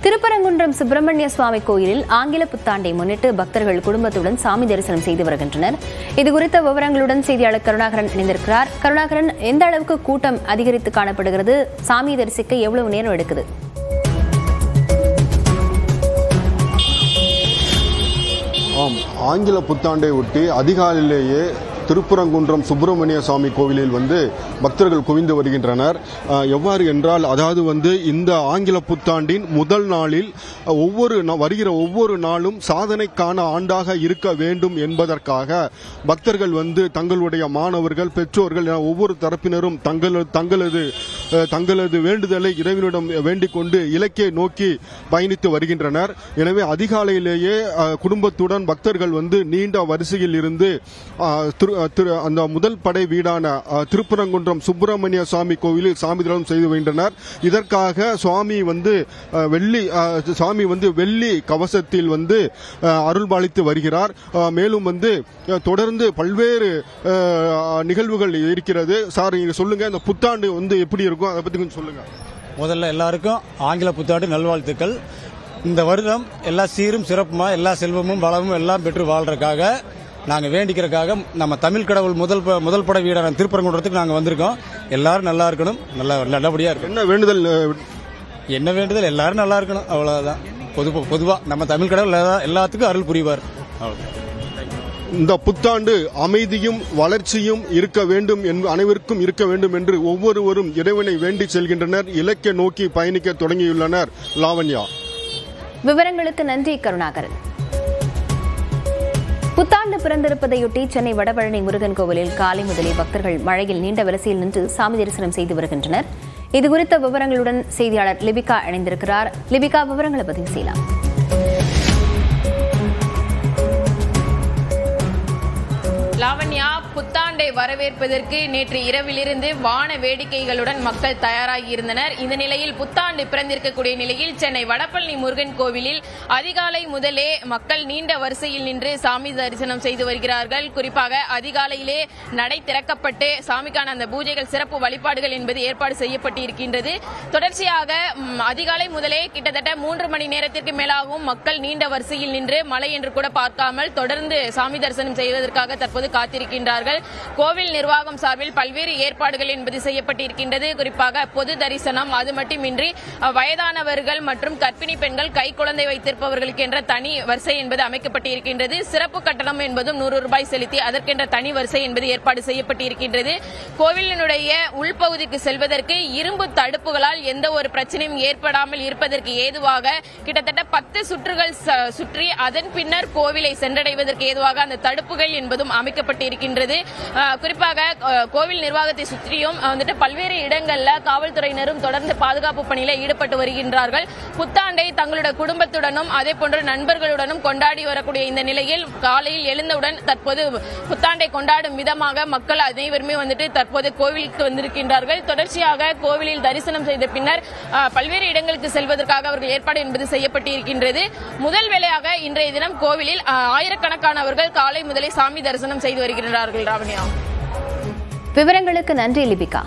திருப்பரங்குன்றம் சுப்பிரமணிய சுவாமி கோயிலில் ஆங்கில புத்தாண்டை முன்னிட்டு பக்தர்கள் குடும்பத்துடன் சாமி தரிசனம் செய்து வருகின்றனர். இதுகுறித்த விவரங்களுடன் செய்தியாளர் கருணாகரன் இணைந்திருக்கிறார். கருணாகரன், எந்த அளவுக்கு கூட்டம் அதிகரித்து காணப்படுகிறது? சாமி தரிசிக்க எவ்வளவு நேரம் எடுக்குது? ஆங்கில புத்தாண்டை ஒட்டி அதிகாலையிலேயே திருப்பரங்குன்றம் சுப்பிரமணிய சுவாமி கோவிலில் பக்தர்கள் குவிந்து வருகின்றனர். எவ்வாறு என்றால், அதாவது இந்த ஆங்கில புத்தாண்டின் முதல் நாளில் வருகிற ஒவ்வொரு நாளும் சாதனைக்கான ஆண்டாக இருக்க வேண்டும் என்பதற்காக பக்தர்கள் தங்களுடைய மாணவர்கள், பெற்றோர்கள் என ஒவ்வொரு தரப்பினரும் தங்களது வேண்டுதலை இறைவனிடம் வேண்டிக் கொண்டு இலக்கை நோக்கி பயணித்து வருகின்றனர். எனவே அதிகாலையிலேயே குடும்பத்துடன் பக்தர்கள் நீண்ட வரிசையில் இருந்து அந்த முதல் படை வீடான திருப்பரங்குன்றம் சுப்பிரமணிய சுவாமி கோவிலில் சாமி தரிசனம் செய்து வருகின்றனர். இதற்காக சுவாமி வெள்ளி கவசத்தில் அருள்பாலித்து வருகிறார். மேலும் தொடர்ந்து பல்வேறு நிகழ்வுகள் இருக்கிறது. சார், நீங்க சொல்லுங்க, இந்த புத்தாண்டு எப்படி இருக்கும், அதை பத்தி கொஞ்சம் சொல்லுங்க. முதல்ல எல்லாருக்கும் ஆங்கில புத்தாண்டு நல்வாழ்த்துக்கள். இந்த வருடம் எல்லா சீரும் சிறப்புமா, எல்லா செல்வமும் வளமும் எல்லாம் பெற்று வாழ்றதுக்காக நாங்கள் வேண்டிக்கிறதுக்காக நம்ம தமிழ் கடவுள் முதல் படை வீடான திருப்பரங்குன்றத்துக்கு நாங்கள் வந்திருக்கோம். எல்லாரும் நல்லா இருக்கணும், நல்லபடியா இருக்கும். என்ன வேண்டுதல் எல்லாரும் நல்லா இருக்கணும், அவ்வளவுதான். பொதுவா நம்ம தமிழ் கடவுள் எல்லாத்துக்கும் அருள் புரிவார். இந்த புத்தாண்டு அமைதியும் வளர்ச்சியும் இருக்க வேண்டும், அனைவருக்கும் இருக்க வேண்டும் என்று ஒவ்வொருவரும் இறைவனை வேண்டி செல்கின்றனர். இலக்கை நோக்கி பயணிக்க தொடங்கியுள்ளனர். லாவண்யா, விவரங்களுக்கு நன்றி கருணாகரன். புத்தாண்டு பிறந்திருப்பதையொட்டி சென்னை வடபழனி முருகன் கோவிலில் காலை முதலே பக்தர்கள் மழையில் நீண்ட வரிசையில் நின்று சாமி தரிசனம் செய்து வருகின்றனர். இதுகுறித்த விவரங்களுடன் செய்தியாளர் லிபிகா இணைந்திருக்கிறார். லிபிகா, விவரங்களை பதிவு செய்யலாம். லாவண்யா, புத்தாண்டை வரவேற்பதற்கு நேற்று இரவிலிருந்து வான வேடிக்கைகளுடன் மக்கள் தயாராகி இருந்தனர். இந்த நிலையில் புத்தாண்டு பிறந்திருக்கக்கூடிய நிலையில் சென்னை வடபழனி முருகன் கோவிலில் அதிகாலை முதலே மக்கள் நீண்ட வரிசையில் நின்று சாமி தரிசனம் செய்து வருகிறார்கள். குறிப்பாக அதிகாலையிலே நடை திறக்கப்பட்டு சாமிக்கான அந்த பூஜைகள், சிறப்பு வழிபாடுகள் என்பது ஏற்பாடு செய்யப்பட்டிருக்கின்றது. தொடர்ச்சியாக அதிகாலை முதலே கிட்டத்தட்ட 3 மணி நேரத்திற்கு மேலாகவும் மக்கள் நீண்ட வரிசையில் நின்று மழை என்று கூட பார்க்காமல் தொடர்ந்து சாமி தரிசனம் செய்வதற்காக தற்போது காத்திருக்கின்றார்கள். கோவில் நிர்வாகம் சார்பில் பல்வேறு ஏற்பாடுகள் என்பது செய்யப்பட்டிருக்கின்றது. குறிப்பாக பொது தரிசனம், அது மட்டுமின்றி வயதானவர்கள் மற்றும் கர்ப்பிணி பெண்கள், கை குழந்தை வைத்திருப்பவர்களுக்கு என்ற தனி வரிசை என்பது அமைக்கப்பட்டிருக்கின்றது. சிறப்பு கட்டணம் என்பதும் 100 ரூபாய் செலுத்தி அதற்கென்ற தனி வரிசை என்பது ஏற்பாடு செய்யப்பட்டிருக்கின்றது. கோவிலினுடைய உள்பகுதிக்கு செல்வதற்கு இரும்பு தடுப்புகளால் எந்த ஒரு பிரச்சனையும் ஏற்படாமல் இருப்பதற்கு ஏதுவாக கிட்டத்தட்ட 10 சுற்றுகள் சுற்றி அதன் பின்னர் கோவிலை சென்றடைவதற்கு ஏதுவாக அந்த தடுப்புகள் என்பதும் அமைக்கப்பட்டிருக்கின்றது. குறிப்பாக கோவில் நிர்வாகத்தை சுற்றியும் பல்வேறு இடங்கள்ல காவல்துறையினரும் தொடர்ந்து பாதுகாப்பு பணியில ஈடுபட்டு வருகின்றார்கள். புத்தாண்டை தங்களுடைய குடும்பத்துடனும் அதே போன்ற நண்பர்களுடனும் கொண்டாடி வரக்கூடிய இந்த நிலையில் காலையில் எழுந்தவுடன் தற்போது புத்தாண்டை கொண்டாடும் விதமாக மக்கள் அனைவருமே தற்போது கோவிலுக்கு வந்திருக்கின்றார்கள். தொடர்ச்சியாக கோவிலில் தரிசனம் செய்த பின்னர் பல்வேறு இடங்களுக்கு செல்வதற்காக அவர்கள் ஏற்பாடு என்பது செய்யப்பட்டிருக்கின்றது. முதல் வேளையாக இன்றைய தினம் கோவிலில் ஆயிரக்கணக்கானவர்கள் காலை முதலே சாமி தரிசனம் செய்து வருகிறார்கள். ராவணியா, விவரங்களுக்கு நன்றி லிபிகா.